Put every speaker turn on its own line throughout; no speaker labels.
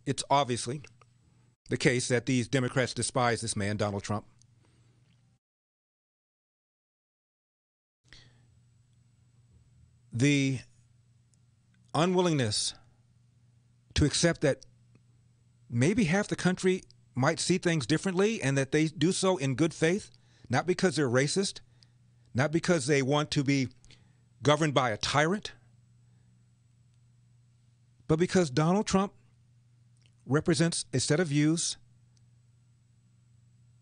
it's obviously the case that these Democrats despise this man, Donald Trump. The unwillingness to accept that maybe half the country might see things differently and that they do so in good faith, not because they're racist, not because they want to be governed by a tyrant, but because Donald Trump represents a set of views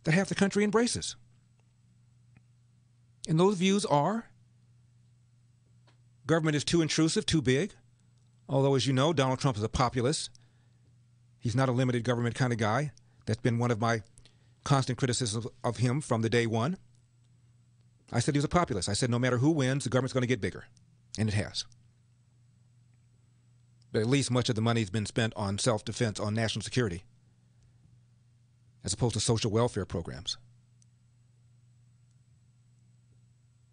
that half the country embraces. And those views are government is too intrusive, too big. Although, as you know, Donald Trump is a populist. He's not a limited government kind of guy. That's been one of my constant criticisms of him from the day one. I said he was a populist. I said no matter who wins, the government's going to get bigger. And it has. But at least much of the money has been spent on self-defense, on national security, as opposed to social welfare programs.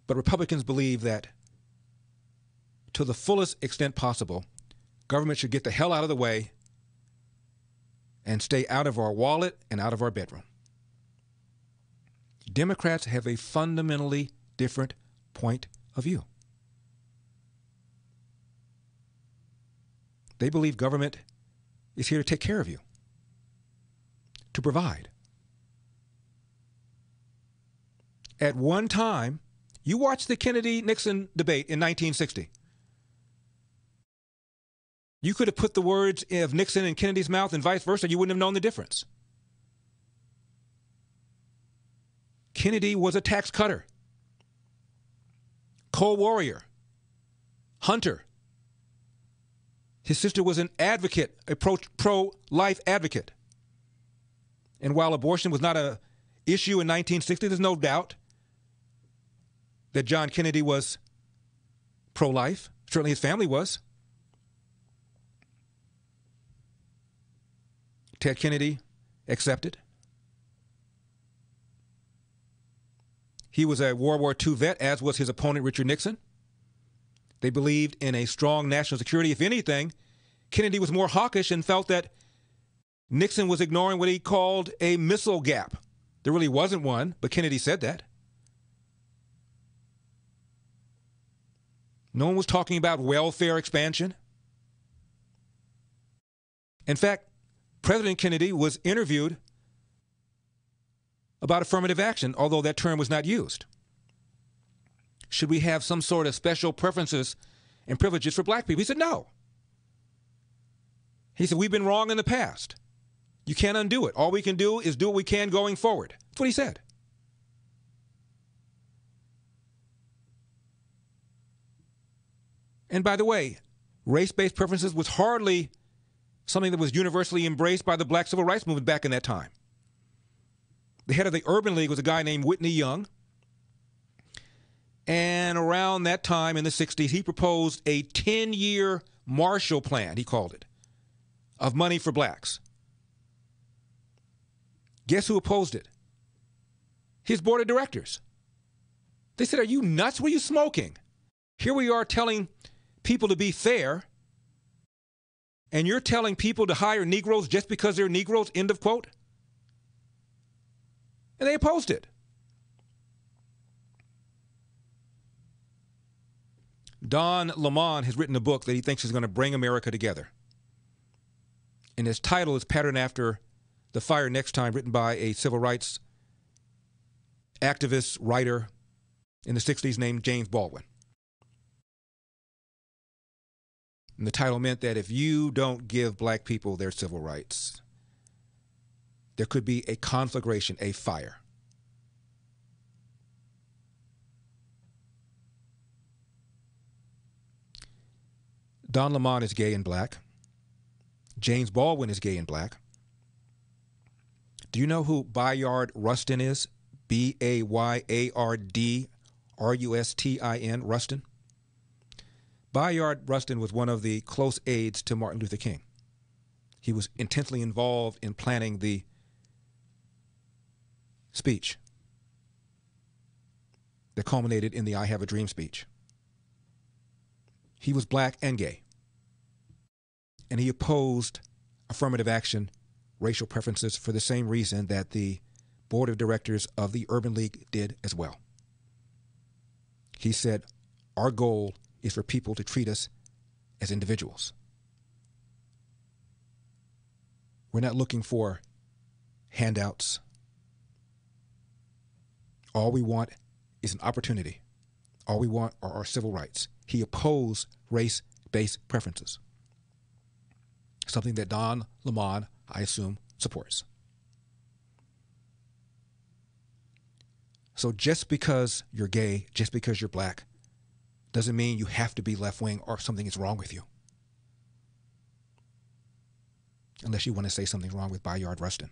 But Republicans believe that to the fullest extent possible, government should get the hell out of the way and stay out of our wallet and out of our bedroom. Democrats have a fundamentally different point of view. They believe government is here to take care of you, to provide. At one time, you watched the Kennedy-Nixon debate in 1960. You could have put the words of Nixon in Kennedy's mouth and vice versa. You wouldn't have known the difference. Kennedy was a tax cutter, coal warrior, hunter. His sister was an advocate, a pro-life advocate. And while abortion was not an issue in 1960, there's no doubt that John Kennedy was pro-life. Certainly his family was. Ted Kennedy accepted. He was a World War II vet, as was his opponent, Richard Nixon. They believed in a strong national security. If anything, Kennedy was more hawkish and felt that Nixon was ignoring what he called a missile gap. There really wasn't one, but Kennedy said that. No one was talking about welfare expansion. In fact, President Kennedy was interviewed about affirmative action, although that term was not used. Should we have some sort of special preferences and privileges for black people? He said, no. He said, we've been wrong in the past. You can't undo it. All we can do is do what we can going forward. That's what he said. And by the way, race-based preferences was hardly something that was universally embraced by the black civil rights movement back in that time. The head of the Urban League was a guy named Whitney Young. And around that time in the 60s, he proposed a 10-year Marshall Plan, he called it, of money for blacks. Guess who opposed it? His board of directors. They said, are you nuts? What are you smoking? Here we are telling people to be fair, and you're telling people to hire Negroes just because they're Negroes, end of quote? And they opposed it. Don Lemon has written a book that he thinks is going to bring America together. And his title is patterned after The Fire Next Time, written by a civil rights activist, writer in the 60s named James Baldwin. And the title meant that if you don't give black people their civil rights, there could be a conflagration, a fire. Don Lemon is gay and black. James Baldwin is gay and black. Do you know who Bayard Rustin is? Bayard-Rustin. Rustin. Bayard Rustin was one of the close aides to Martin Luther King. He was intensely involved in planning the speech that culminated in the I Have a Dream speech. He was black and gay. And he opposed affirmative action racial preferences for the same reason that the board of directors of the Urban League did as well. He said, our goal is for people to treat us as individuals. We're not looking for handouts. All we want is an opportunity. All we want are our civil rights. He opposed race-based preferences, something that Don Lemon, I assume, supports. So just because you're gay, just because you're black, doesn't mean you have to be left-wing or something is wrong with you. Unless you want to say something's wrong with Bayard Rustin.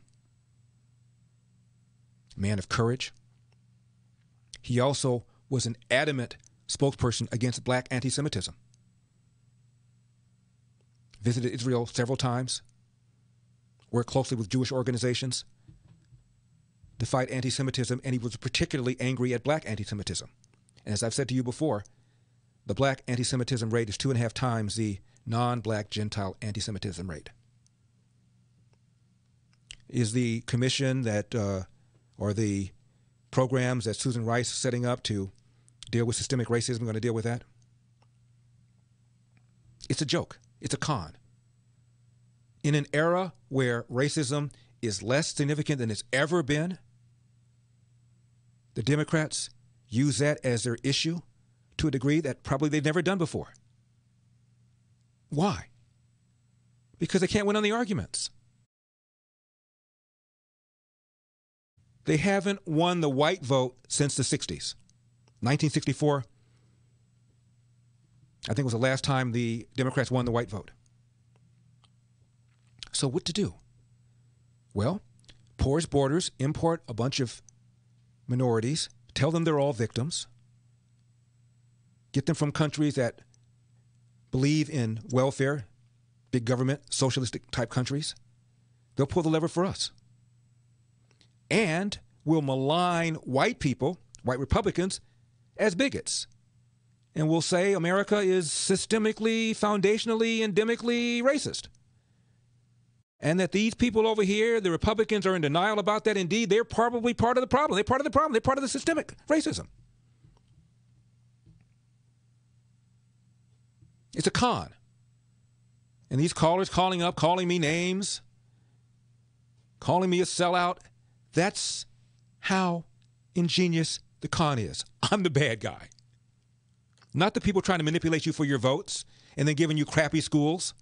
Man of courage. He also was an adamant spokesperson against black anti-Semitism. Visited Israel several times. Worked closely with Jewish organizations to fight anti-Semitism, and he was particularly angry at black anti-Semitism. And as I've said to you before, the black anti-Semitism rate is 2.5 times the non-black Gentile anti-Semitism rate. Is the commission that, or the programs that Susan Rice is setting up to deal with systemic racism going to deal with that? It's a joke. It's a con. In an era where racism is less significant than it's ever been, the Democrats use that as their issue to a degree that probably they've never done before. Why? Because they can't win on the arguments. They haven't won the white vote since the 60s. 1964, I think, was the last time the Democrats won the white vote. So what to do? Well, porous borders, import a bunch of minorities, tell them they're all victims, get them from countries that believe in welfare, big government, socialistic type countries. They'll pull the lever for us. And we'll malign white people, white Republicans, as bigots. And we'll say America is systemically, foundationally, endemically racist. And that these people over here, the Republicans, are in denial about that. Indeed, they're probably part of the problem. They're part of the problem. They're part of the systemic racism. It's a con. And these callers calling up, calling me names, calling me a sellout, that's how ingenious the con is. I'm the bad guy. Not the people trying to manipulate you for your votes and then giving you crappy schools.